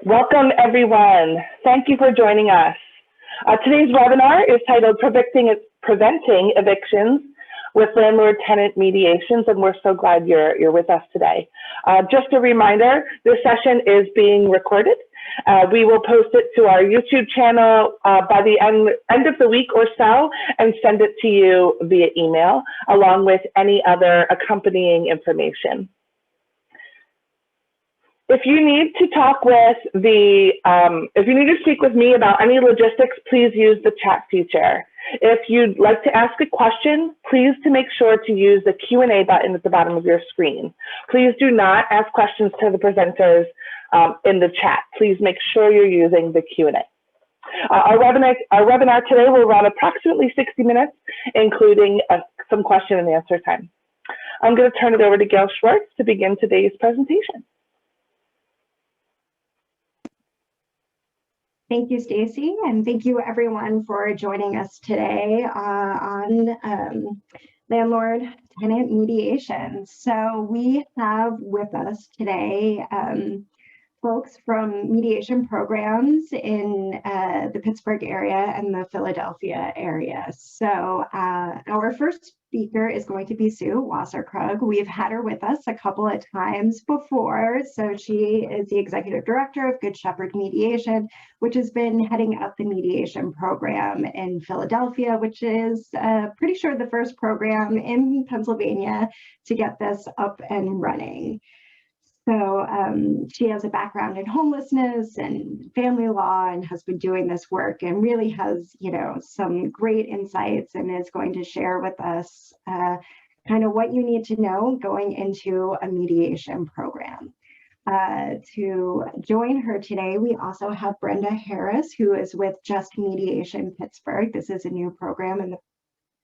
Welcome, everyone. Thank you for joining us. Today's webinar is titled Preventing Evictions with Landlord-Tenant Mediations, and we're so glad you're with us today. Just a reminder, this session is being recorded. We will post it to our YouTube channel by the end of the week or so and send it to you via email, along with any other accompanying information. If you need to talk with if you need to speak with me about any logistics, please use the chat feature. If you'd like to ask a question, please make sure to use the Q&A button at the bottom of your screen. Please do not ask questions to the presenters in the chat. Please make sure you're using the Q&A. Our webinar today will run approximately 60 minutes, including some question and answer time. I'm going to turn it over to Gail Schwartz to begin today's presentation. Thank you, Stacy, and thank you everyone for joining us today on Landlord-Tenant Mediation. So we have with us today folks from mediation programs in the Pittsburgh area and the Philadelphia area. So our first speaker is going to be Sue Wasserkrug. We've had her with us a couple of times before. So she is the Executive Director of Good Shepherd Mediation, which has been heading up the mediation program in Philadelphia, which is pretty sure the first program in Pennsylvania to get this up and running. So she has a background in homelessness and family law and has been doing this work and really has, some great insights and is going to share with us kind of what you need to know going into a mediation program. To join her today, we also have Brenda Harris, who is with Just Mediation Pittsburgh. This is a new program in the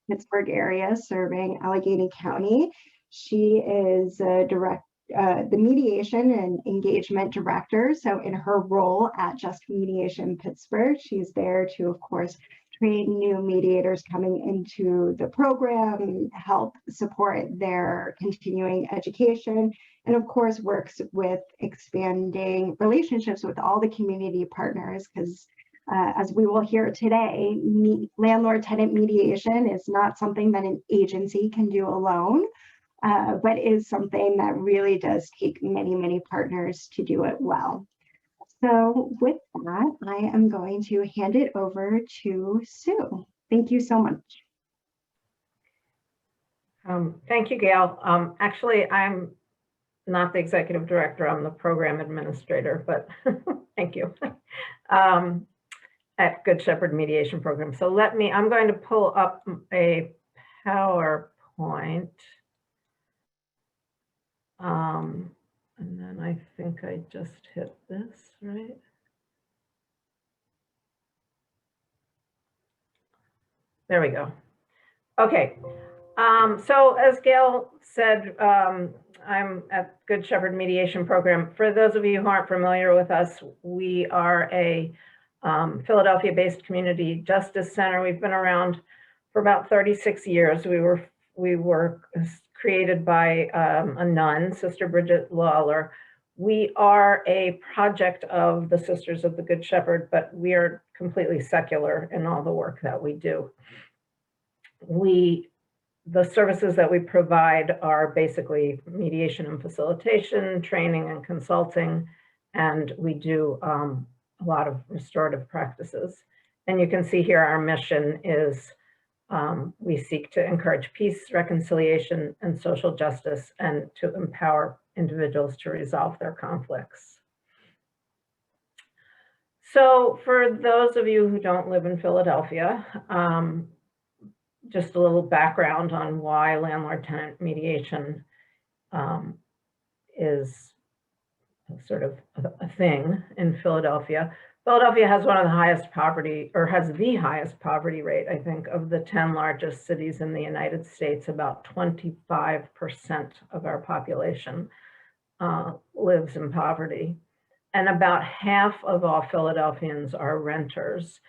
Pittsburgh area serving Allegheny County. She is the Mediation and Engagement Director. So in her role at Just Mediation Pittsburgh, she's there to, of course, train new mediators coming into the program, help support their continuing education, and of course works with expanding relationships with all the community partners, because as we will hear today, landlord-tenant mediation is not something that an agency can do alone. But is something that really does take many, many partners to do it well. So with that, I am going to hand it over to Sue. Thank you so much. Thank you, Gail. Actually, I'm not the executive director, I'm the program administrator, but thank you. At Good Shepherd Mediation Program. So I'm going to pull up a PowerPoint. And then I think I just hit this, right? There we go. Okay. So as Gail said, I'm at Good Shepherd Mediation Program. For those of you who aren't familiar with us, we are a Philadelphia-based community justice center. We've been around for about 36 years. We were created by a nun, Sister Bridget Lawler. We are a project of the Sisters of the Good Shepherd, but we are completely secular in all the work that we do. The services that we provide are basically mediation and facilitation, training and consulting, and we do a lot of restorative practices. And you can see here our mission is we seek to encourage peace, reconciliation, and social justice, and to empower individuals to resolve their conflicts. So for those of you who don't live in Philadelphia, just a little background on why landlord-tenant mediation is sort of a thing in Philadelphia. Philadelphia has one of the highest poverty, or has the highest poverty rate, I think, of the 10 largest cities in the United States. About 25% of our population lives in poverty. And about half of all Philadelphians are renters.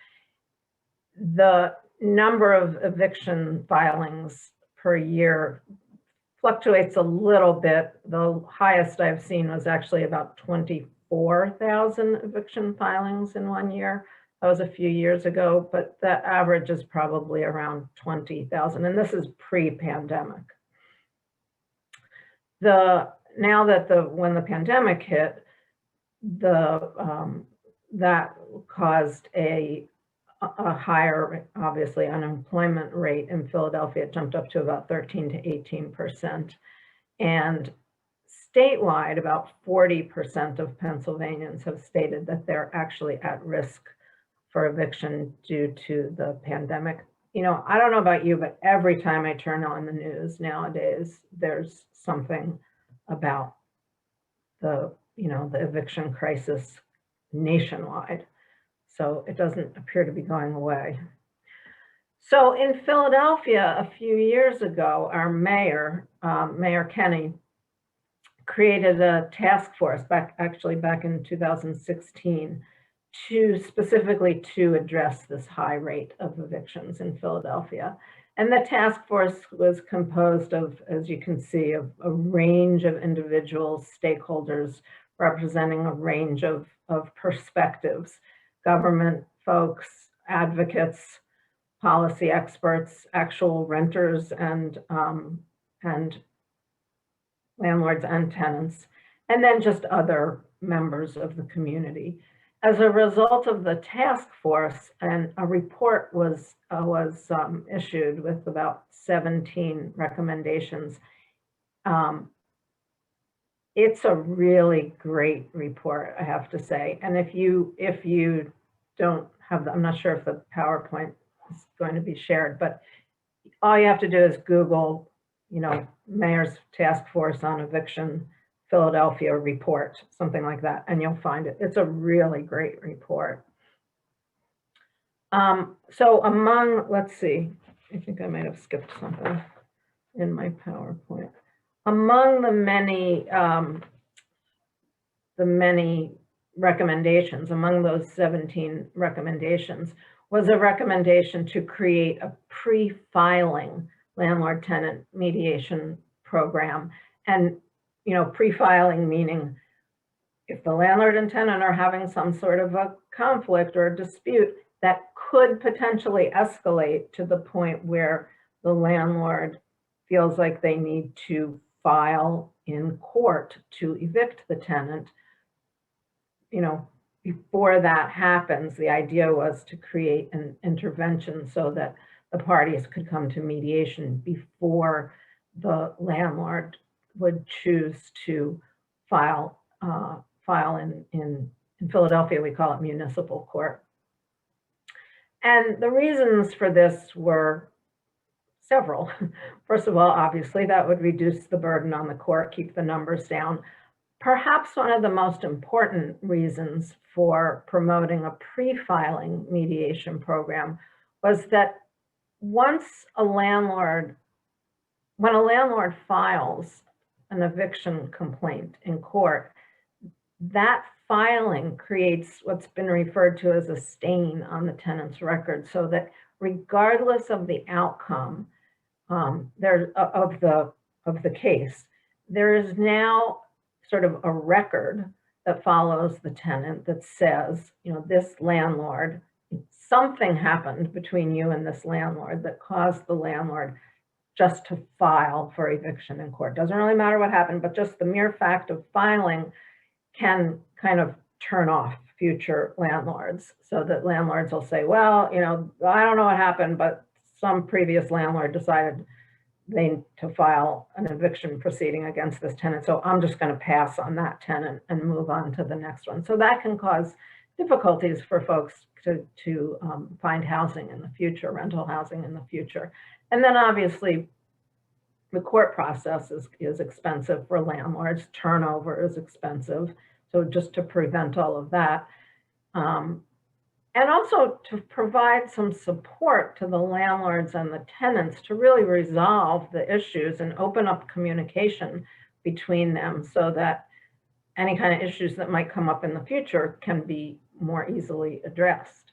The number of eviction filings per year fluctuates a little bit. The highest I've seen was actually about 4,000 eviction filings in 1 year. That was a few years ago, but the average is probably around 20,000, and this is pre-pandemic. Now that when the pandemic hit, that caused a higher, obviously, unemployment rate in Philadelphia. It jumped up to about 13 to 18%. And statewide, about 40% of Pennsylvanians have stated that they're actually at risk for eviction due to the pandemic. You know, I don't know about you, but every time I turn on the news nowadays, there's something about the eviction crisis nationwide. So it doesn't appear to be going away. So in Philadelphia, a few years ago, our mayor, Mayor Kenny, created a task force back in 2016 specifically to address this high rate of evictions in Philadelphia. And the task force was composed of, as you can see, of a range of individuals, stakeholders representing a range of perspectives: government folks, advocates, policy experts, actual renters, and landlords and tenants, and then just other members of the community. As a result of the task force, and a report was issued with about 17 recommendations. It's a really great report, I have to say. And if you don't have I'm not sure if the PowerPoint is going to be shared, but all you have to do is Google, Mayor's Task Force on Eviction Philadelphia report, something like that, and you'll find it. It's a really great report. So let's see, I think I might have skipped something in my PowerPoint. Among the many recommendations, among those 17 recommendations, was a recommendation to create a pre-filing landlord-tenant mediation program. And pre-filing meaning if the landlord and tenant are having some sort of a conflict or a dispute that could potentially escalate to the point where the landlord feels like they need to file in court to evict the tenant, before that happens, the idea was to create an intervention so that the parties could come to mediation before the landlord would choose to file in Philadelphia, we call it municipal court. And the reasons for this were several. First of all, obviously, that would reduce the burden on the court, keep the numbers down. Perhaps one of the most important reasons for promoting a pre-filing mediation program was that when a landlord files an eviction complaint in court, that filing creates what's been referred to as a stain on the tenant's record, so that regardless of the outcome of the case, there is now sort of a record that follows the tenant that says, this landlord, something happened between you and this landlord that caused the landlord just to file for eviction in court. Doesn't really matter what happened, but just the mere fact of filing can kind of turn off future landlords, so that landlords will say, well, I don't know what happened, but some previous landlord decided they need to file an eviction proceeding against this tenant, so I'm just going to pass on that tenant and move on to the next one. So that can cause difficulties for folks to find housing in the future, rental housing in the future. And then obviously the court process is expensive for landlords. Turnover is expensive. So just to prevent all of that. And also to provide some support to the landlords and the tenants to really resolve the issues and open up communication between them, so that any kind of issues that might come up in the future can be more easily addressed.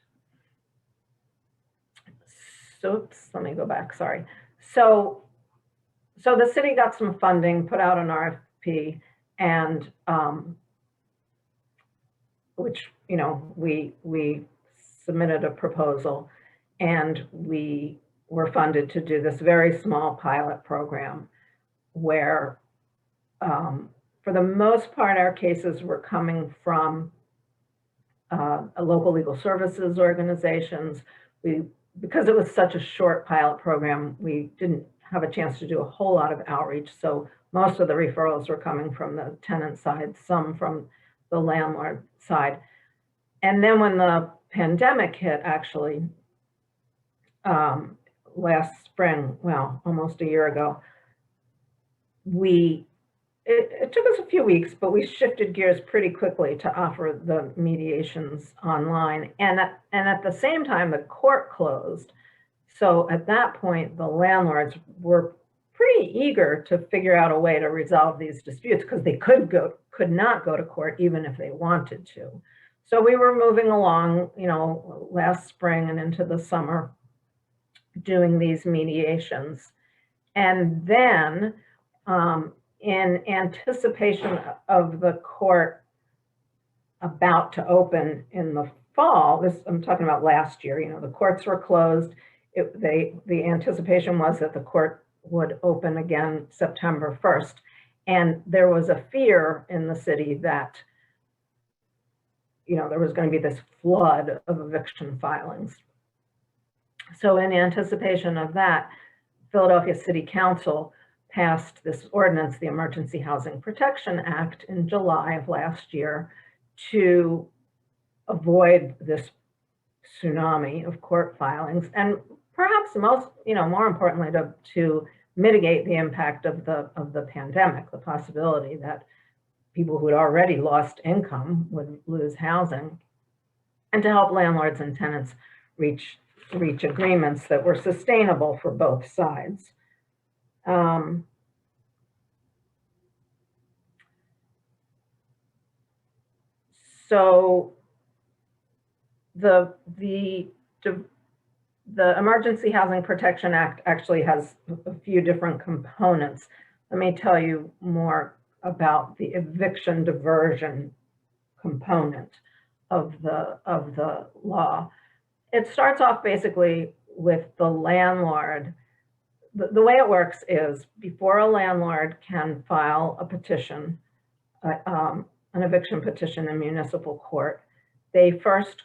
So, oops, let me go back, sorry. So the city got some funding, put out an RFP, and which, you know, we submitted a proposal, and we were funded to do this very small pilot program where, for the most part, our cases were coming from local legal services organizations. Because it was such a short pilot program, we didn't have a chance to do a whole lot of outreach. So most of the referrals were coming from the tenant side, some from the landlord side. And then when the pandemic hit, actually, last spring, well, almost a year ago, it took us a few weeks, but we shifted gears pretty quickly to offer the mediations online. And at the same time, the court closed. So at that point, the landlords were pretty eager to figure out a way to resolve these disputes, because they could not go to court even if they wanted to. So we were moving along, you know, last spring and into the summer, doing these mediations. And then, in anticipation of the court about to open in the fall, I'm talking about last year, you know, the courts were closed. The anticipation was that the court would open again September 1st. And there was a fear in the city that, you know, there was going to be this flood of eviction filings. So in anticipation of that, Philadelphia City Council passed this ordinance, the Emergency Housing Protection Act, in July of last year to avoid this tsunami of court filings, and perhaps more importantly, to mitigate the impact of the pandemic, the possibility that people who had already lost income would lose housing, and to help landlords and tenants reach agreements that were sustainable for both sides. So the Emergency Housing Protection Act actually has a few different components. Let me tell you more about the eviction diversion component of the law. It starts off basically with the landlord. The way it works is, before a landlord can file a petition, an eviction petition in municipal court, they first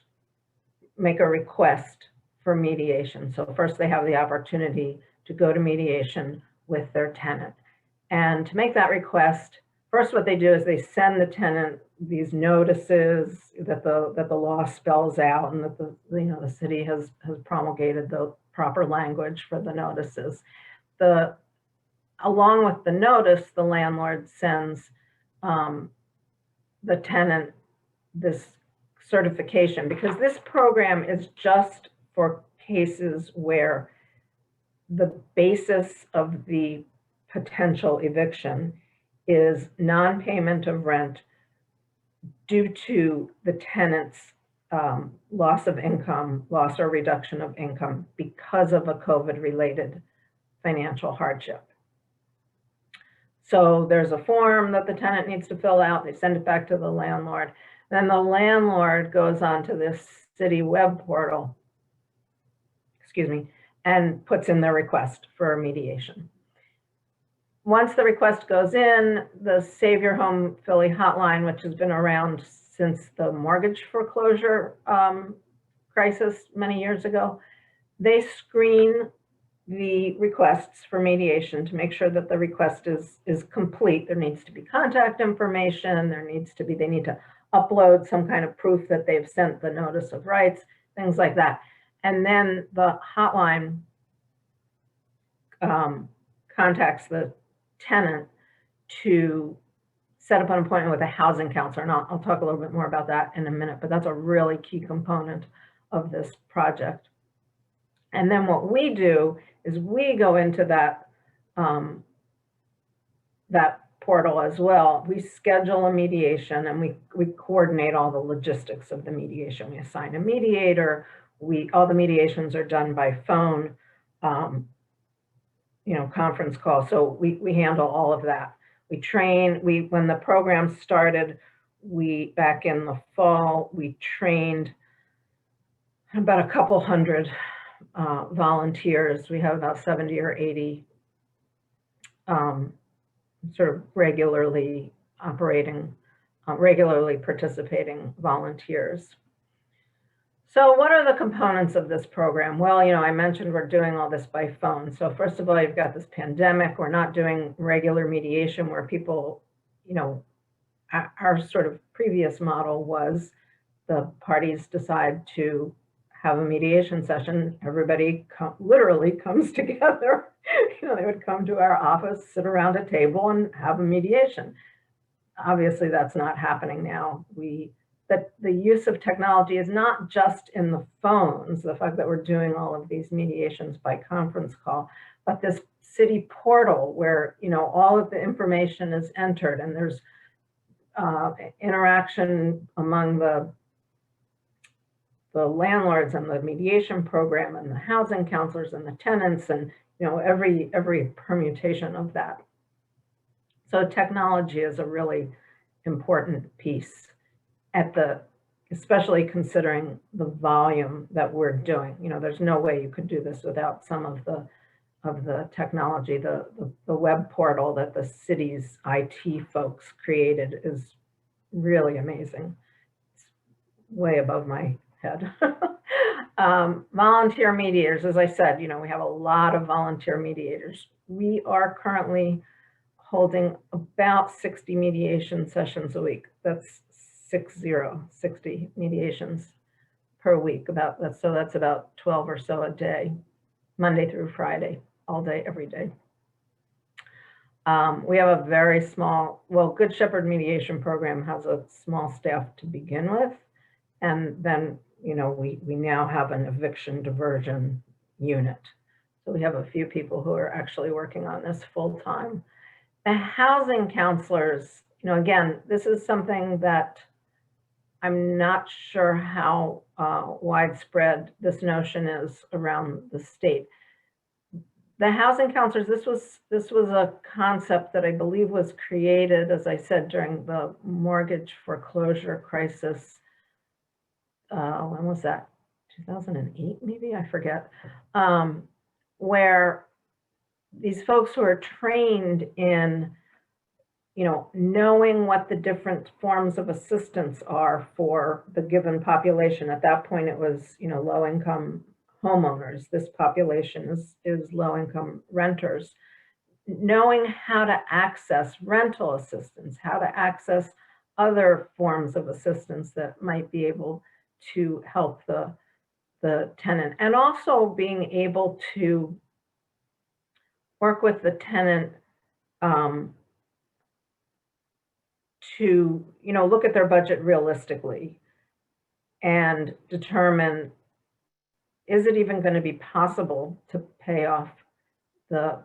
make a request for mediation. So first they have the opportunity to go to mediation with their tenant. And to make that request, first what they do is they send the tenant these notices that the law spells out, and that the city has promulgated the proper language for the notices. Along with the notice, the landlord sends the tenant this certification, because this program is just for cases where the basis of the potential eviction is non-payment of rent due to the tenant's loss of income, loss or reduction of income because of a COVID-related financial hardship. So there's a form that the tenant needs to fill out. They send it back to the landlord. Then the landlord goes onto this city web portal, and puts in their request for mediation. Once the request goes in, the Save Your Home Philly hotline, which has been around since the mortgage foreclosure crisis many years ago, they screen the requests for mediation to make sure that the request is complete. There needs to be contact information. They need to upload some kind of proof that they've sent the notice of rights, things like that. And then the hotline contacts the tenant to set up an appointment with a housing counselor. And I'll talk a little bit more about that in a minute, but that's a really key component of this project. And then what we do is we go into that portal as well. We schedule a mediation, and we coordinate all the logistics of the mediation. We assign a mediator. All the mediations are done by phone, conference call. So we handle all of that. We train. When the program started, back in the fall, we trained about a couple hundred volunteers. We have about 70 or 80 sort of regularly participating volunteers. So what are the components of this program? Well, I mentioned we're doing all this by phone. So first of all, you've got this pandemic. We're not doing regular mediation where people, our sort of previous model was the parties decide to have a mediation session. Everybody literally comes together. They would come to our office, sit around a table and have a mediation. Obviously, that's not happening now. That the use of technology is not just in the phones, the fact that we're doing all of these mediations by conference call, but this city portal where, all of the information is entered and there's interaction among the landlords and the mediation program and the housing counselors and the tenants and, every permutation of that. So technology is a really important piece especially considering the volume that we're doing. There's no way you could do this without some of the technology. The web portal that the city's IT folks created is really amazing. It's way above my head. Volunteer mediators, as I said, we have a lot of volunteer mediators. We are currently holding about 60 mediation sessions a week. That's 60 mediations per week. So that's about 12 or so a day, Monday through Friday, all day, every day. We have a very small, Good Shepherd Mediation Program has a small staff to begin with. And then, we now have an eviction diversion unit. So we have a few people who are actually working on this full time. The housing counselors, again, this is something that I'm not sure how widespread this notion is around the state. The housing counselors, this was a concept that I believe was created, as I said, during the mortgage foreclosure crisis. When was that? 2008, maybe? I forget. Where these folks who are trained in, knowing what the different forms of assistance are for the given population. At that point, it was, low-income homeowners. This population is low-income renters. Knowing how to access rental assistance, how to access other forms of assistance that might be able to help the tenant, and also being able to work with the tenant to, look at their budget realistically and determine, is it even going to be possible to pay off the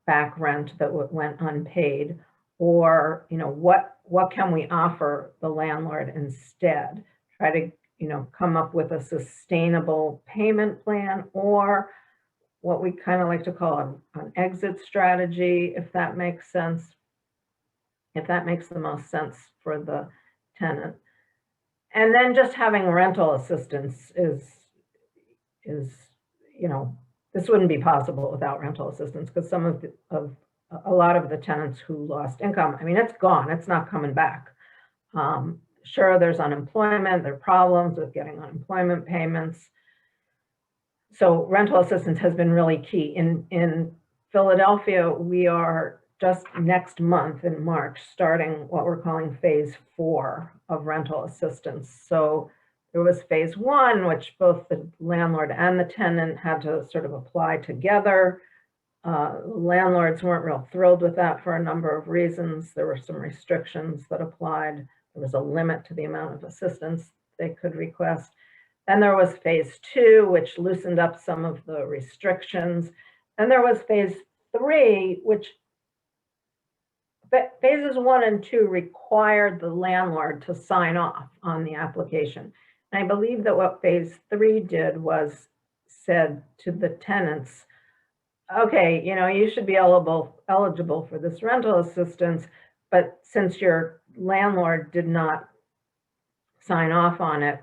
back rent that went unpaid, or, what can we offer the landlord instead? Try to, come up with a sustainable payment plan, or what we kind of like to call an exit strategy, if that makes sense, if that makes the most sense for the tenant. And then just having rental assistance is this wouldn't be possible without rental assistance, because a lot of the tenants who lost income, it's gone, it's not coming back. Sure, there's unemployment, there are problems with getting unemployment payments. So rental assistance has been really key. In Philadelphia, we are just next month in March starting what we're calling phase 4 of rental assistance. So there was phase 1, which both the landlord and the tenant had to sort of apply together. Landlords weren't real thrilled with that for a number of reasons. There were some restrictions that applied. There was a limit to the amount of assistance they could request. Then there was phase 2, which loosened up some of the restrictions. And there was phase 3, which phases 1 and 2 required the landlord to sign off on the application. And I believe that what phase 3 did was said to the tenants, okay, you should be eligible for this rental assistance, but since your landlord did not sign off on it,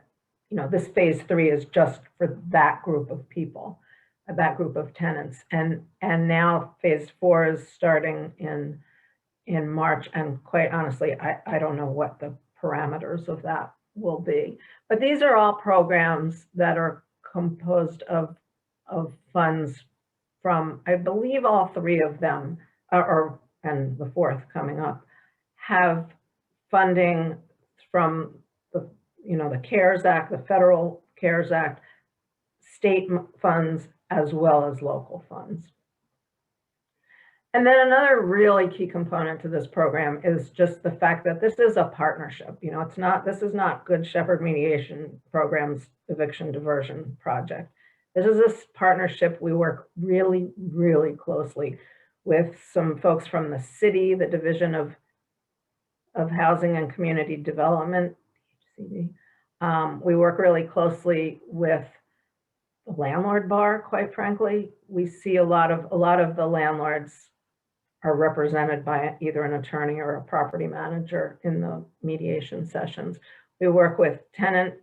this phase 3 is just for that group of people, that group of tenants. And now phase 4 is starting in March. And quite honestly, I don't know what the parameters of that will be. But these are all programs that are composed of funds from, I believe all 3 of them, and the 4th coming up, have funding from the CARES Act, the Federal CARES Act, state funds, as well as local funds. And then another really key component to this program is just the fact that this is a partnership. This is not Good Shepherd Mediation Program's eviction diversion project. This is a partnership. We work really, really closely with some folks from the city, the Division of Housing and Community Development. We work really closely with the landlord bar, quite frankly. We see a lot of the landlords are represented by either an attorney or a property manager in the mediation sessions. We work with tenant,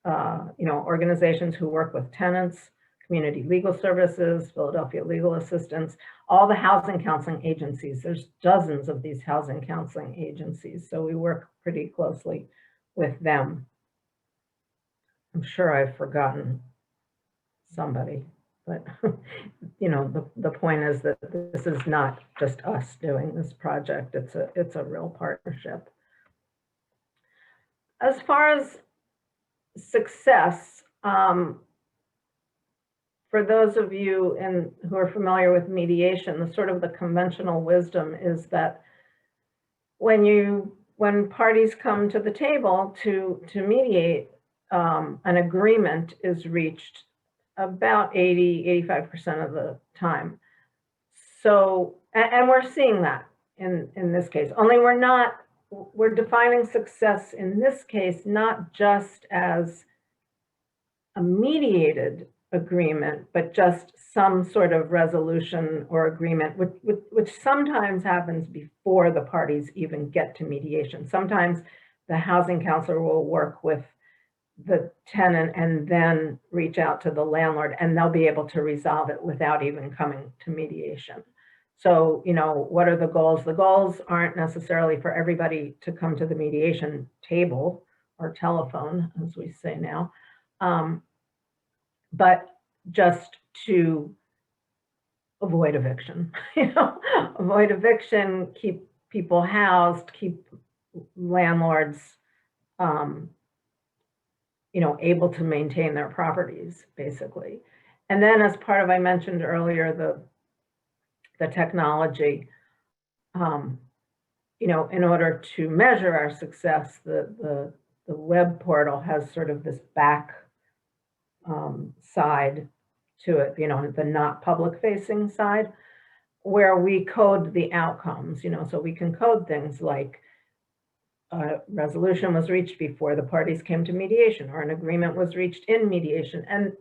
organizations who work with tenants, community legal services, Philadelphia Legal Assistance, all the housing counseling agencies. There's dozens of these housing counseling agencies, so we work pretty closely with them. I'm sure I've forgotten somebody, but the point is that this is not just us doing this project. It's a real partnership. As far as success, for those of you who are familiar with mediation, the conventional wisdom is that when parties come to the table to mediate, an agreement is reached about 85% of the time. So, and we're seeing that in this case, only we're defining success in this case, not just as a mediated agreement, but just some sort of resolution or agreement, which sometimes happens before the parties even get to mediation. Sometimes the housing counselor will work with the tenant and then reach out to the landlord, and they'll be able to resolve it without even coming to mediation. So, what are the goals? The goals aren't necessarily for everybody to come to the mediation table or telephone, as we say now, but just to avoid eviction, avoid eviction, keep people housed, keep landlords, able to maintain their properties, basically. And then as part of, I mentioned earlier, the technology, in order to measure our success, the web portal has sort of this back side to it, the not public facing side, where we code the outcomes, so we can code things like a resolution was reached before the parties came to mediation, or an agreement was reached in mediation. And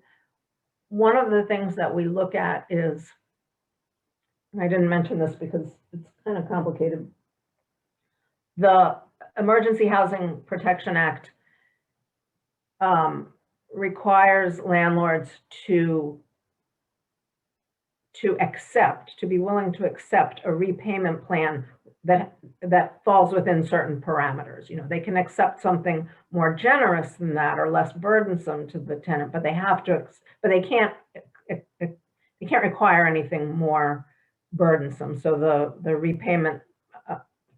one of the things that we look at is, and I didn't mention this because it's kind of complicated, the Emergency Housing Protection Act requires landlords to be willing to accept a repayment plan that falls within certain parameters. They can accept something more generous than that or less burdensome to the tenant, but they can't require anything more burdensome. So the repayment,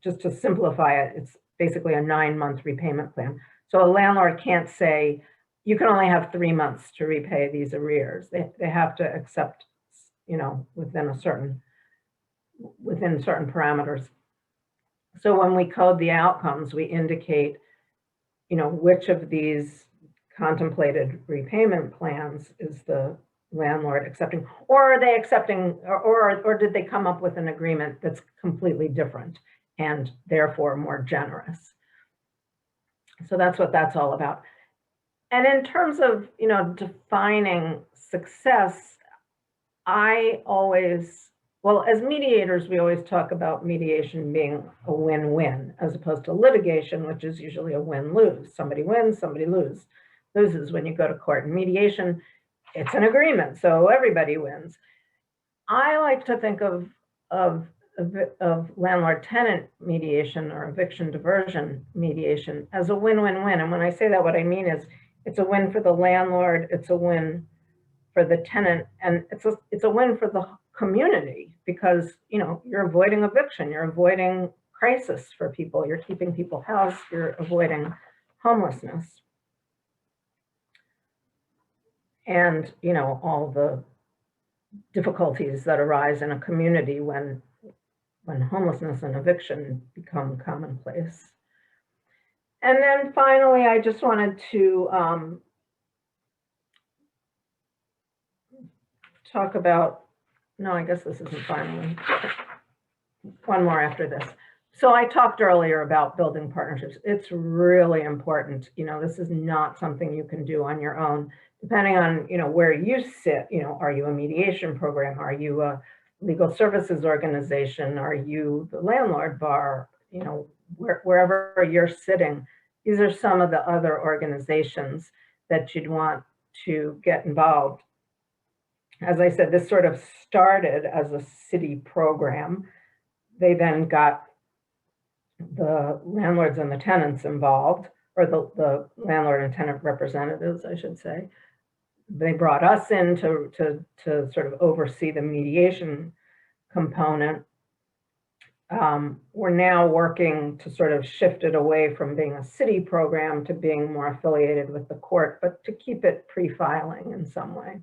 just to simplify it, it's basically a 9-month repayment plan. So a landlord can't say, you can only have 3 months to repay these arrears. They have to accept, within certain parameters. So when we code the outcomes, we indicate, which of these contemplated repayment plans is the landlord accepting, or are they accepting, or did they come up with an agreement that's completely different and therefore more generous? So that's what that's all about. And in terms of, defining success, I always well, as mediators, we always talk about mediation being a win-win, as opposed to litigation, which is usually a win-lose. Somebody wins, somebody loses when you go to court. In mediation, it's an agreement, so everybody wins. I like to think of landlord-tenant mediation or eviction diversion mediation as a win-win-win. And when I say that, what I mean is it's a win for the landlord, it's a win for the tenant, and it's a win for the community, because you're avoiding eviction, you're avoiding crisis for people, you're keeping people housed, you're avoiding homelessness, and all the difficulties that arise in a community when homelessness and eviction become commonplace. And then finally, I just wanted to talk about, no, I guess this isn't finally, one more after this. So I talked earlier about building partnerships. It's really important. This is not something you can do on your own, depending on, where you sit. Are you a mediation program? Are you a legal services organization? Are you the landlord bar? Wherever you're sitting, these are some of the other organizations that you'd want to get involved. As I said, this sort of started as a city program. They then got the landlords and the tenants involved, or the landlord and tenant representatives, I should say. They brought us in to sort of oversee the mediation component. We're now working to sort of shift it away from being a city program to being more affiliated with the court, but to keep it pre-filing in some way.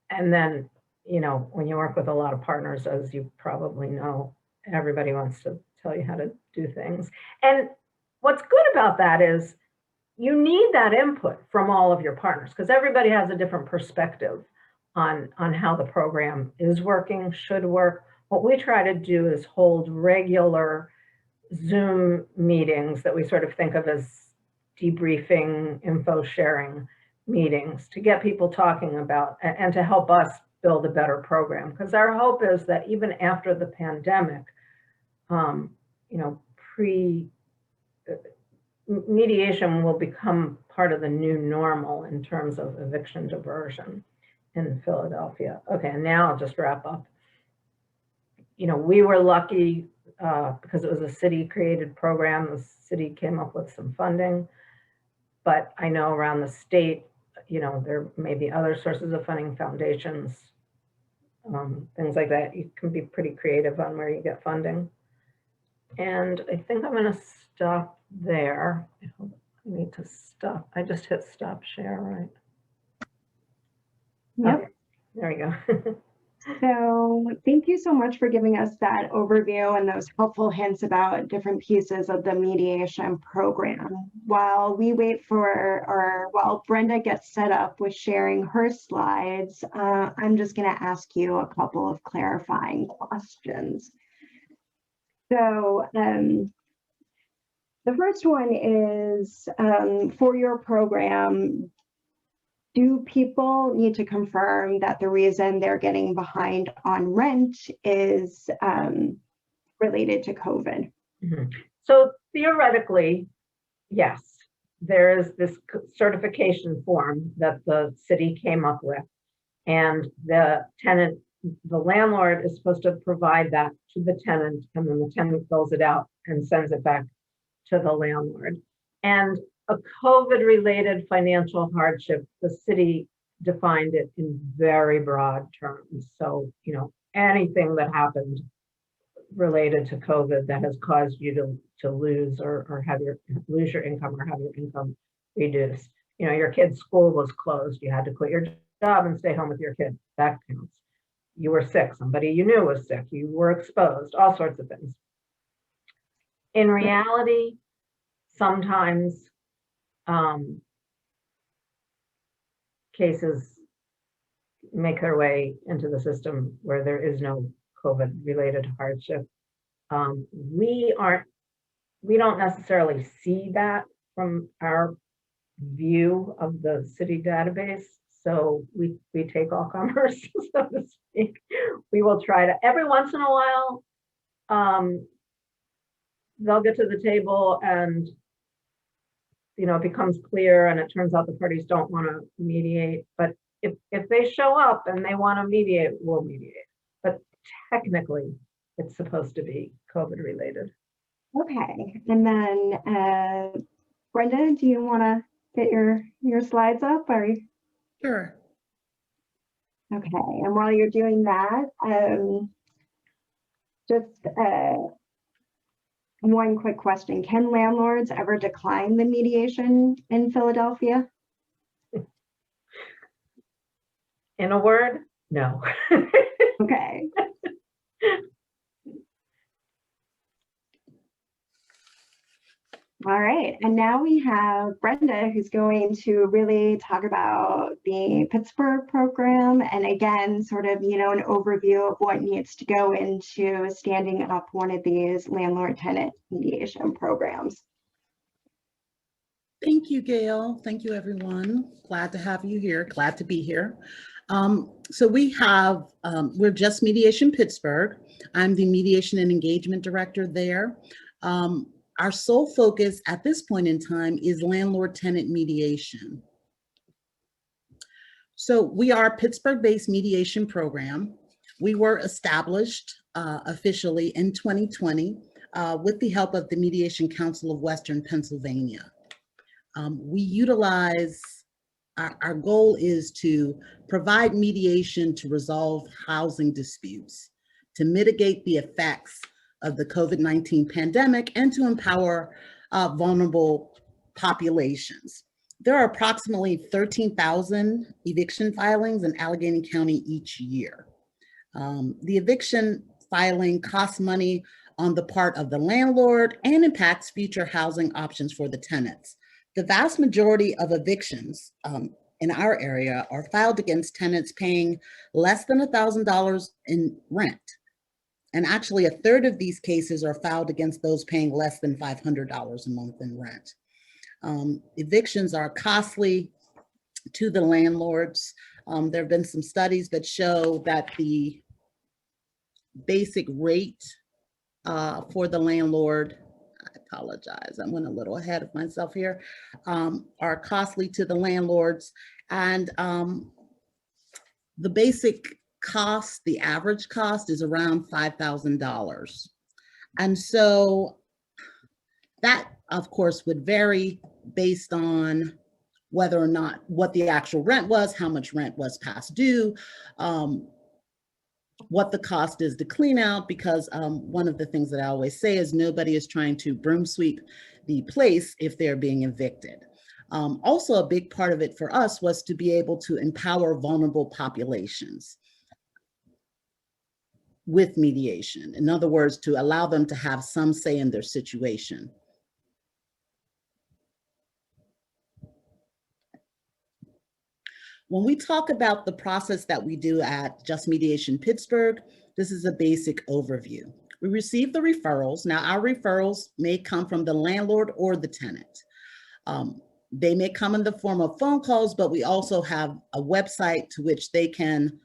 And then, when you work with a lot of partners, as you probably know, everybody wants to tell you how to do things. And what's good about that is you need that input from all of your partners, because everybody has a different perspective on how the program is working, should work. What we try to do is hold regular Zoom meetings that we sort of think of as debriefing, info sharing meetings, to get people talking about and to help us build a better program. Because our hope is that even after the pandemic, mediation will become part of the new normal in terms of eviction diversion in Philadelphia. Okay, and now I'll just wrap up. We were lucky because it was a city-created program. The city came up with some funding, but I know around the state, there may be other sources of funding, foundations, things like that. You can be pretty creative on where you get funding. And I think I'm going to stop there. I need to stop. I just hit stop share, right? Yep. Okay, there we go. So thank you so much for giving us that overview and those helpful hints about different pieces of the mediation program. While we wait while Brenda gets set up with sharing her slides, I'm just going to ask you a couple of clarifying questions. So the first one is, for your program, do people need to confirm that the reason they're getting behind on rent is related to COVID? Mm-hmm. So theoretically, yes, there is this certification form that the city came up with, and the landlord is supposed to provide that to the tenant, and then the tenant fills it out and sends it back to the landlord. And a COVID-related financial hardship, the city defined it in very broad terms. So, anything that happened related to COVID that has caused you to lose or lose your income or have your income reduced. Your kid's school was closed. You had to quit your job and stay home with your kid. That counts. You were sick. Somebody you knew was sick. You were exposed. All sorts of things. In reality, sometimes cases make their way into the system where there is no COVID-related hardship. We don't necessarily see that from our view of the city database. So we take all comers, so to speak. We will try to, every once in a while, they'll get to the table and, it becomes clear and it turns out the parties don't want to mediate. But if they show up and they want to mediate, we'll mediate. But technically, it's supposed to be COVID related. Okay, and then Brenda, do you want to get your slides up? Are you? Sure. Okay, and while you're doing that, just one quick question. Can landlords ever decline the mediation in Philadelphia? In a word, no. Okay. All right, and now we have Brenda, who's going to really talk about the Pittsburgh program, and again, sort of, an overview of what needs to go into standing up one of these landlord-tenant mediation programs. Thank you, Gail. Thank you, everyone. Glad to have you here. Glad to be here. So we have, we're Just Mediation Pittsburgh. I'm the Mediation and Engagement Director there. Our sole focus at this point in time is landlord-tenant mediation. So we are a Pittsburgh-based mediation program. We were established officially in 2020 with the help of the Mediation Council of Western Pennsylvania. We utilize, our goal is to provide mediation to resolve housing disputes, to mitigate the effects of the COVID-19 pandemic, and to empower vulnerable populations. There are approximately 13,000 eviction filings in Allegheny County each year. The eviction filing costs money on the part of the landlord and impacts future housing options for the tenants. The vast majority of evictions in our area are filed against tenants paying less than $1,000 in rent. And actually, a third of these cases are filed against those paying less than $500 a month in rent. Evictions are costly to the landlords. There have been some studies that show that the basic rate for the landlord, I apologize, I went a little ahead of myself here, are costly to the landlords. And the basic cost, the average cost is around $5,000. And so that, of course, would vary based on whether or not what the actual rent was, how much rent was past due, what the cost is to clean out, because one of the things that I always say is nobody is trying to broom sweep the place if they're being evicted. Also, a big part of it for us was to be able to empower vulnerable populations with mediation. In other words, to allow them to have some say in their situation. When we talk about the process that we do at Just Mediation Pittsburgh, this is a basic overview. We receive the referrals. Now, our referrals may come from the landlord or the tenant. They may come in the form of phone calls, but we also have a website to which they can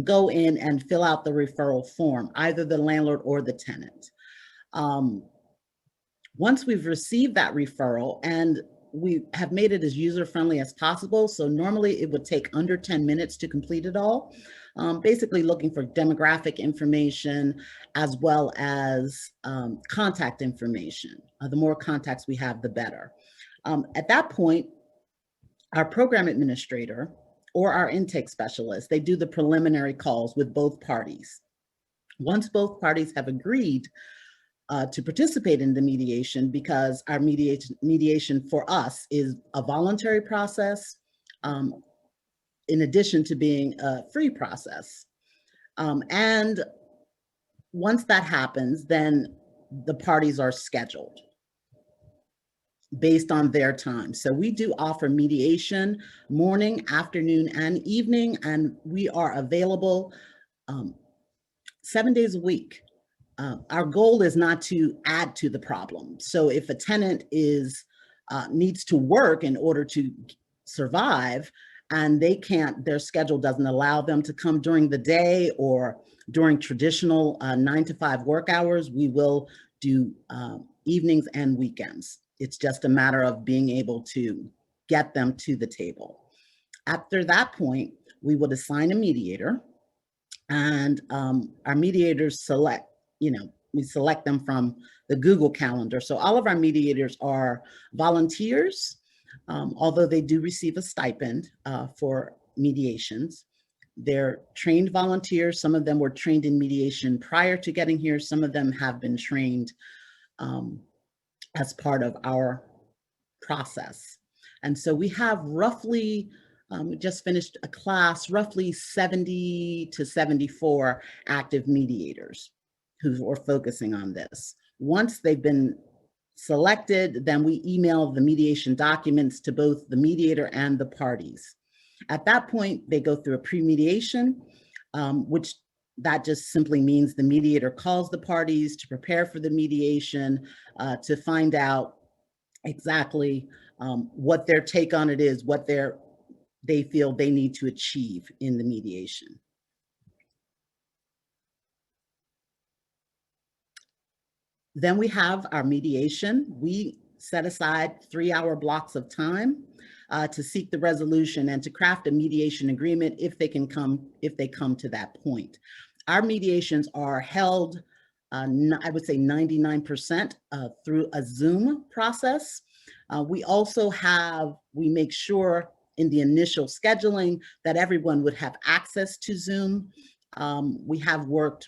go in and fill out the referral form, either the landlord or the tenant. Once we've received that referral, and we have made it as user-friendly as possible, so normally it would take under 10 minutes to complete it all, basically looking for demographic information as well as contact information. The more contacts we have, the better. At that point, our program administrator or our intake specialist, they do the preliminary calls with both parties. Once both parties have agreed to participate in the mediation, because our mediation for us is a voluntary process, in addition to being a free process. And once that happens, then the parties are scheduled based on their time. So we do offer mediation morning, afternoon, and evening, and we are available 7 days a week. Our goal is not to add to the problem. So if a tenant needs to work in order to survive and they can't, their schedule doesn't allow them to come during the day or during traditional 9 to 5 work hours, we will do evenings and weekends. It's just a matter of being able to get them to the table. After that point, we would assign a mediator, and our mediators select, we select them from the Google Calendar. So all of our mediators are volunteers, although they do receive a stipend for mediations. They're trained volunteers. Some of them were trained in mediation prior to getting here. Some of them have been trained as part of our process. And so we have roughly, we just finished a class, roughly 70 to 74 active mediators who are focusing on this. Once they've been selected, then we email the mediation documents to both the mediator and the parties. At that point, they go through a pre-mediation, which that just simply means the mediator calls the parties to prepare for the mediation, to find out exactly what their take on it is, what they feel they need to achieve in the mediation. Then we have our mediation. We set aside 3-hour blocks of time to seek the resolution and to craft a mediation agreement if they come to that point. Our mediations are held, I would say 99% through a Zoom process. We also we make sure in the initial scheduling that everyone would have access to Zoom. We have worked,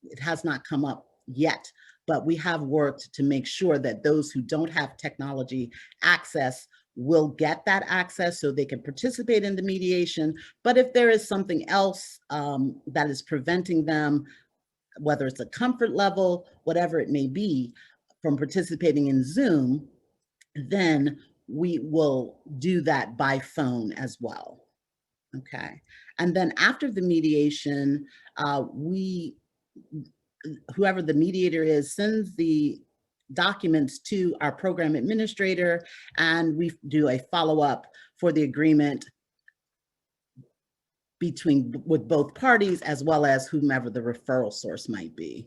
it has not come up yet, but we have worked to make sure that those who don't have technology access will get that access so they can participate in the mediation. But if there is something else that is preventing them, whether it's a comfort level, whatever it may be, from participating in Zoom, then we will do that by phone as well. Okay. And then after the mediation, whoever the mediator is sends the documents to our program administrator, and we do a follow-up for the agreement with both parties, as well as whomever the referral source might be.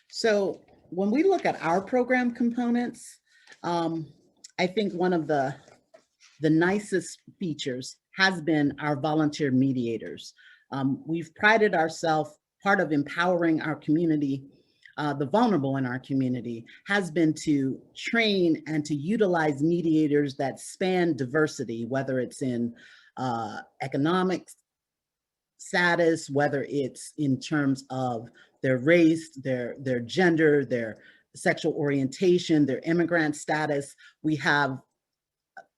So when we look at our program components, I think one of the nicest features has been our volunteer mediators. We've prided ourselves, part of empowering our community, the vulnerable in our community, has been to train and to utilize mediators that span diversity, whether it's in economic status, whether it's in terms of their race, their gender, their sexual orientation, their immigrant status. We have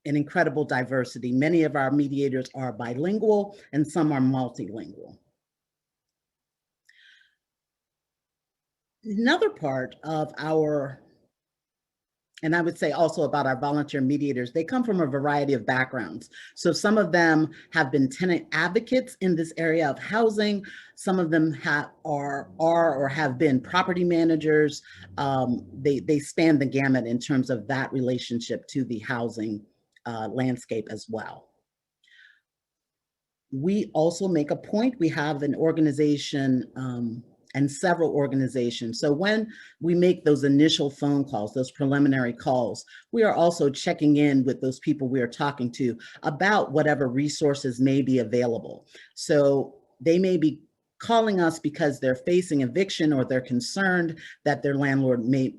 an incredible diversity. Many of our mediators are bilingual and some are multilingual. Another part of our, and I would say also about our volunteer mediators, they come from a variety of backgrounds. So some of them have been tenant advocates in this area of housing. Some of them are or have been property managers. They span the gamut in terms of that relationship to the housing landscape as well. We also make a point, we have an organization and several organizations. So when we make those initial phone calls, those preliminary calls, we are also checking in with those people we are talking to about whatever resources may be available. So they may be calling us because they're facing eviction or they're concerned that their landlord may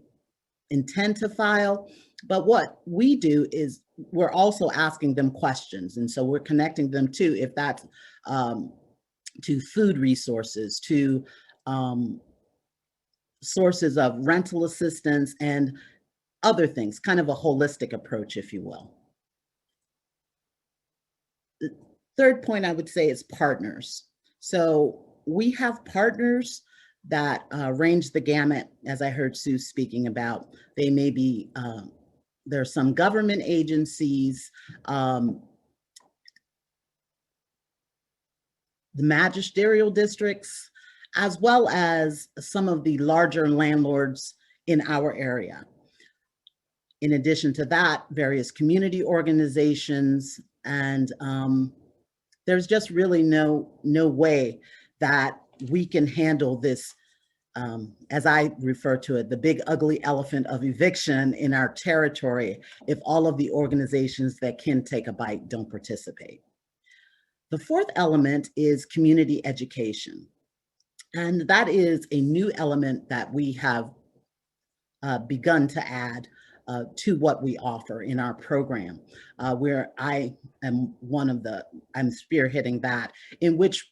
intend to file. But what we do is we're also asking them questions. And so we're connecting them to, if that's to food resources, to sources of rental assistance and other things, kind of a holistic approach, if you will. The third point I would say is partners. So we have partners that range the gamut, as I heard Sue speaking about. They may be, there are some government agencies, the magisterial districts, as well as some of the larger landlords in our area. In addition to that, various community organizations, and there's just really no way that we can handle this, as I refer to it, the big ugly elephant of eviction in our territory, if all of the organizations that can take a bite don't participate. The fourth element is community education. And that is a new element that we have begun to add to what we offer in our program, where I am I'm spearheading that, in which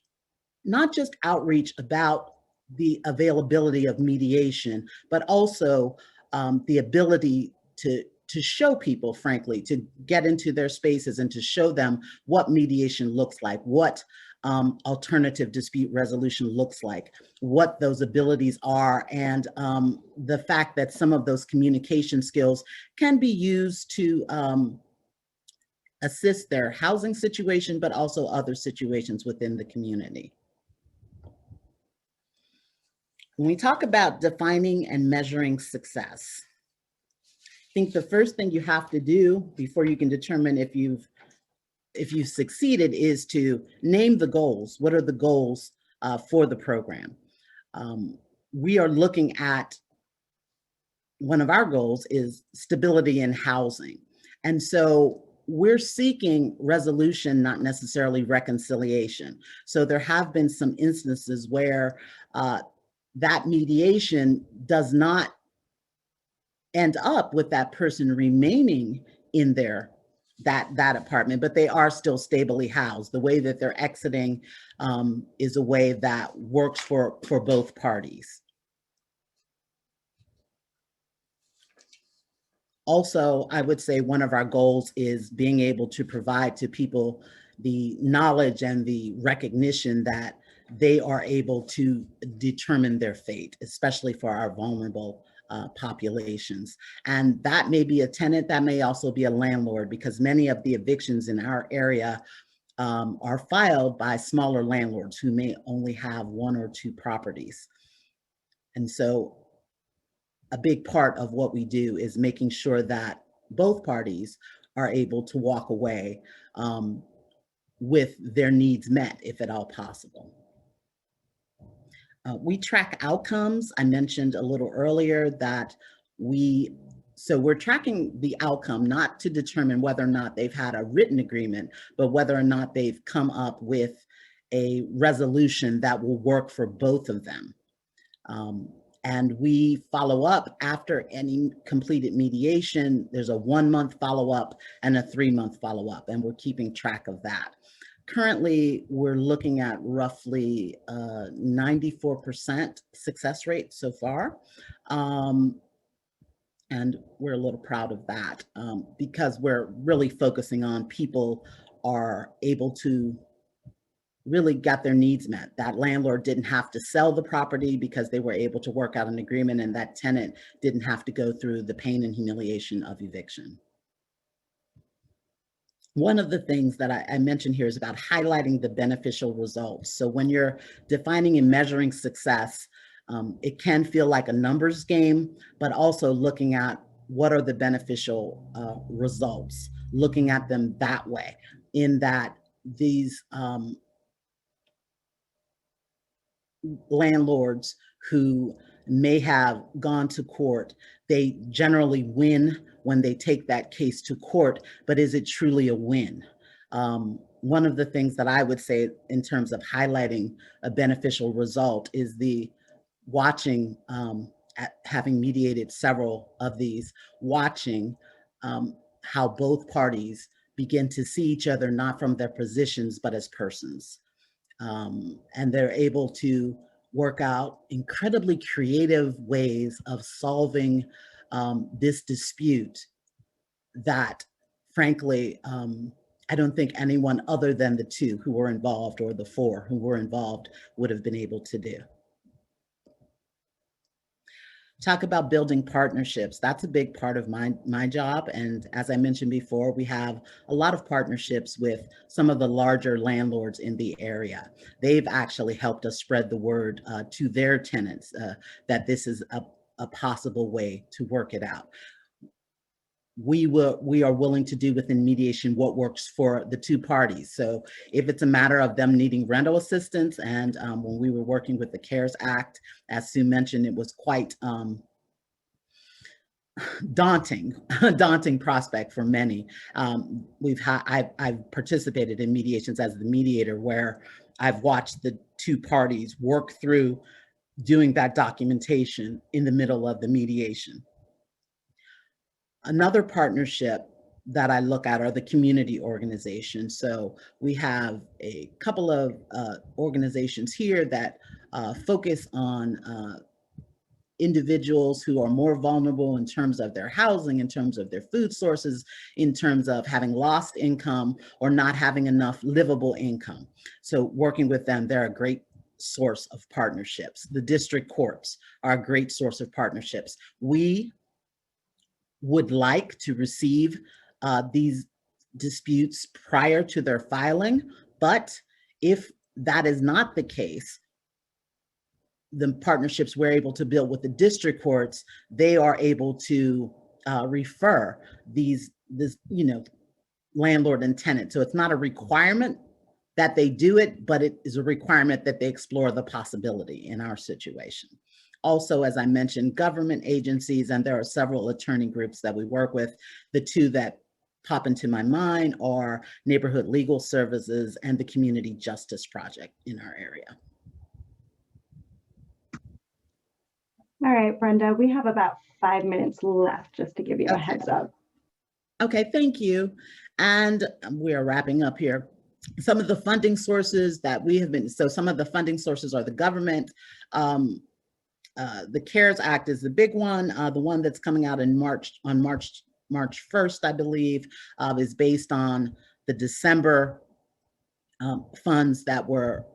not just outreach about the availability of mediation, but also the ability to show people, frankly, to get into their spaces and to show them what mediation looks like, what alternative dispute resolution looks like, what those abilities are, and the fact that some of those communication skills can be used to assist their housing situation, but also other situations within the community. When we talk about defining and measuring success, I think the first thing you have to do before you can determine if you've succeeded is to name the goals. What are the goals for the program? We are looking at, one of our goals is stability in housing. And so we're seeking resolution, not necessarily reconciliation. So there have been some instances where that mediation does not end up with that person remaining in that apartment, but they are still stably housed. The way that they're exiting is a way that works for both parties. Also, I would say one of our goals is being able to provide to people the knowledge and the recognition that they are able to determine their fate, especially for our vulnerable populations. And that may be a tenant, that may also be a landlord, because many of the evictions in our area are filed by smaller landlords who may only have one or two properties. And so a big part of what we do is making sure that both parties are able to walk away with their needs met, if at all possible. We track outcomes. I mentioned a little earlier that we're tracking the outcome, not to determine whether or not they've had a written agreement, but whether or not they've come up with a resolution that will work for both of them. And we follow up after any completed mediation. There's a 1-month follow-up and a 3-month follow-up, and we're keeping track of that. Currently, we're looking at roughly 94% success rate so far. And we're a little proud of that because we're really focusing on people are able to really get their needs met. That landlord didn't have to sell the property because they were able to work out an agreement, and that tenant didn't have to go through the pain and humiliation of eviction. One of the things that I mentioned here is about highlighting the beneficial results. So when you're defining and measuring success, it can feel like a numbers game, but also looking at what are the beneficial results, looking at them that way, in that these landlords who may have gone to court, they generally win when they take that case to court, but is it truly a win? One of the things that I would say in terms of highlighting a beneficial result is the watching, having mediated several of these, watching how both parties begin to see each other not from their positions, but as persons. And they're able to work out incredibly creative ways of solving this dispute that, frankly, I don't think anyone other than the two who were involved, or the four who were involved, would have been able to do. Talk about building partnerships. That's a big part of my job. And as I mentioned before, we have a lot of partnerships with some of the larger landlords in the area. They've actually helped us spread the word to their tenants that this is a possible way to work it out. we are willing to do within mediation what works for the two parties. So if it's a matter of them needing rental assistance, and when we were working with the CARES Act, as Sue mentioned, it was quite daunting prospect for many. I've participated in mediations as the mediator, where I've watched the two parties work through doing that documentation in the middle of the mediation. Another partnership that I look at are the community organizations. So we have a couple of organizations here that focus on individuals who are more vulnerable in terms of their housing, in terms of their food sources, in terms of having lost income or not having enough livable income. So working with them, they're a great source of partnerships. The district courts are a great source of partnerships. We would like to receive these disputes prior to their filing, but if that is not the case, the partnerships we're able to build with the district courts, they are able to refer this, landlord and tenant. So it's not a requirement that they do it, but it is a requirement that they explore the possibility in our situation. Also, as I mentioned, government agencies, and there are several attorney groups that we work with. The two that pop into my mind are Neighborhood Legal Services and the Community Justice Project in our area. All right, Brenda, we have about 5 minutes left, just to give you a heads up. Okay, thank you. And we are wrapping up here. Some of the funding sources that we have been, so some of the funding sources are the government. The CARES Act is the big one. The one that's coming out in March 1st, I believe, is based on the December funds that were,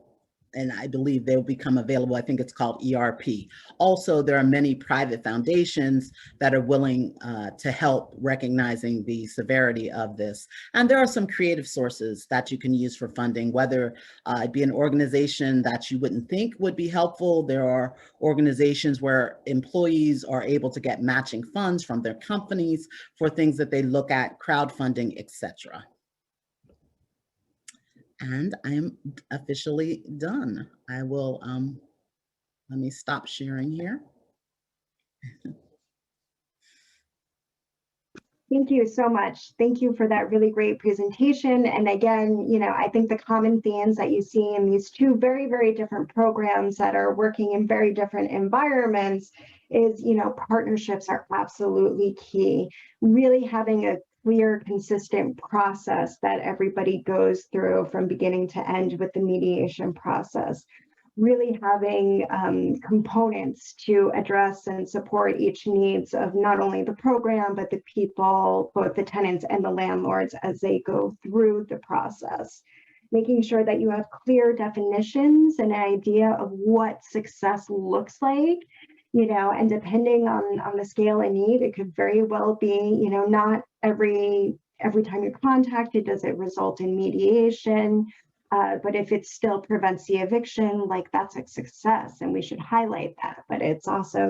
and I believe they'll become available. I think it's called ERP. Also, there are many private foundations that are willing to help, recognizing the severity of this. And there are some creative sources that you can use for funding, whether it be an organization that you wouldn't think would be helpful. There are organizations where employees are able to get matching funds from their companies for things that they look at, crowdfunding, etc. And I am officially done. I will, let me stop sharing here. Thank you so much. Thank you for that really great presentation. And again, I think the common themes that you see in these two very, very different programs that are working in very different environments is, partnerships are absolutely key. Really having a clear, consistent process that everybody goes through from beginning to end with the mediation process. Really having components to address and support each needs of not only the program, but the people, both the tenants and the landlords as they go through the process. Making sure that you have clear definitions and an idea of what success looks like. And depending on the scale and need, it could very well be, not every time you're contacted does it result in mediation, but if it still prevents the eviction, that's a success, and we should highlight that. But it's also,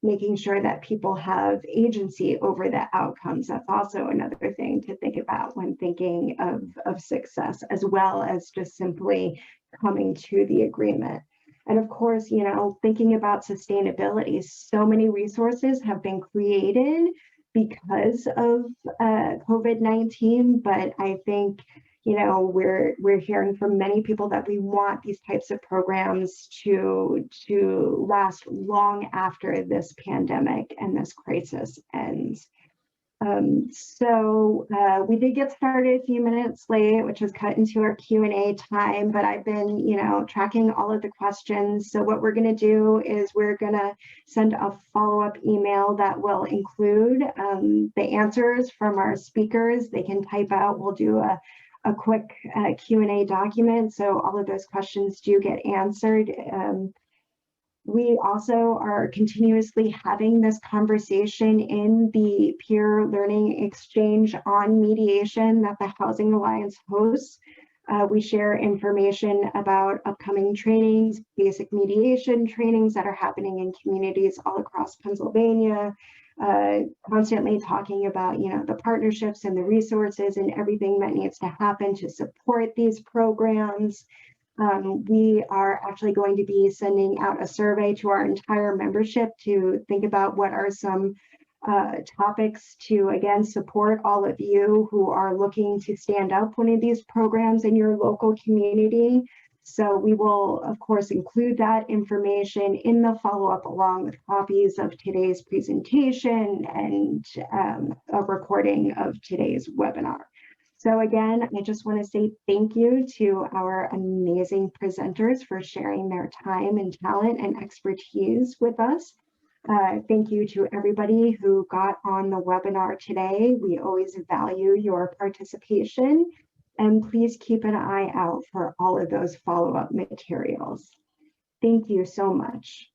making sure that people have agency over the outcomes. That's also another thing to think about when thinking of success, as well as just simply coming to the agreement. And of course, thinking about sustainability, so many resources have been created because of COVID-19, but I think, we're hearing from many people that we want these types of programs to last long after this pandemic and this crisis ends. So we did get started a few minutes late, which was cut into our Q&A time, but I've been, tracking all of the questions. So what we're going to do is we're going to send a follow-up email that will include the answers from our speakers. They can type out, we'll do a quick Q&A document. So all of those questions do get answered. We also are continuously having this conversation in the peer learning exchange on mediation that the Housing Alliance hosts. We share information about upcoming trainings, basic mediation trainings that are happening in communities all across Pennsylvania. constantly talking about, you know, the partnerships and the resources and everything that needs to happen to support these programs. We are actually going to be sending out a survey to our entire membership to think about what are some topics to, again, support all of you who are looking to stand up one of these programs in your local community. So we will, of course, include that information in the follow-up along with copies of today's presentation and a recording of today's webinar. So again, I just want to say thank you to our amazing presenters for sharing their time and talent and expertise with us. Thank you to everybody who got on the webinar today. We always value your participation, and please keep an eye out for all of those follow-up materials. Thank you so much.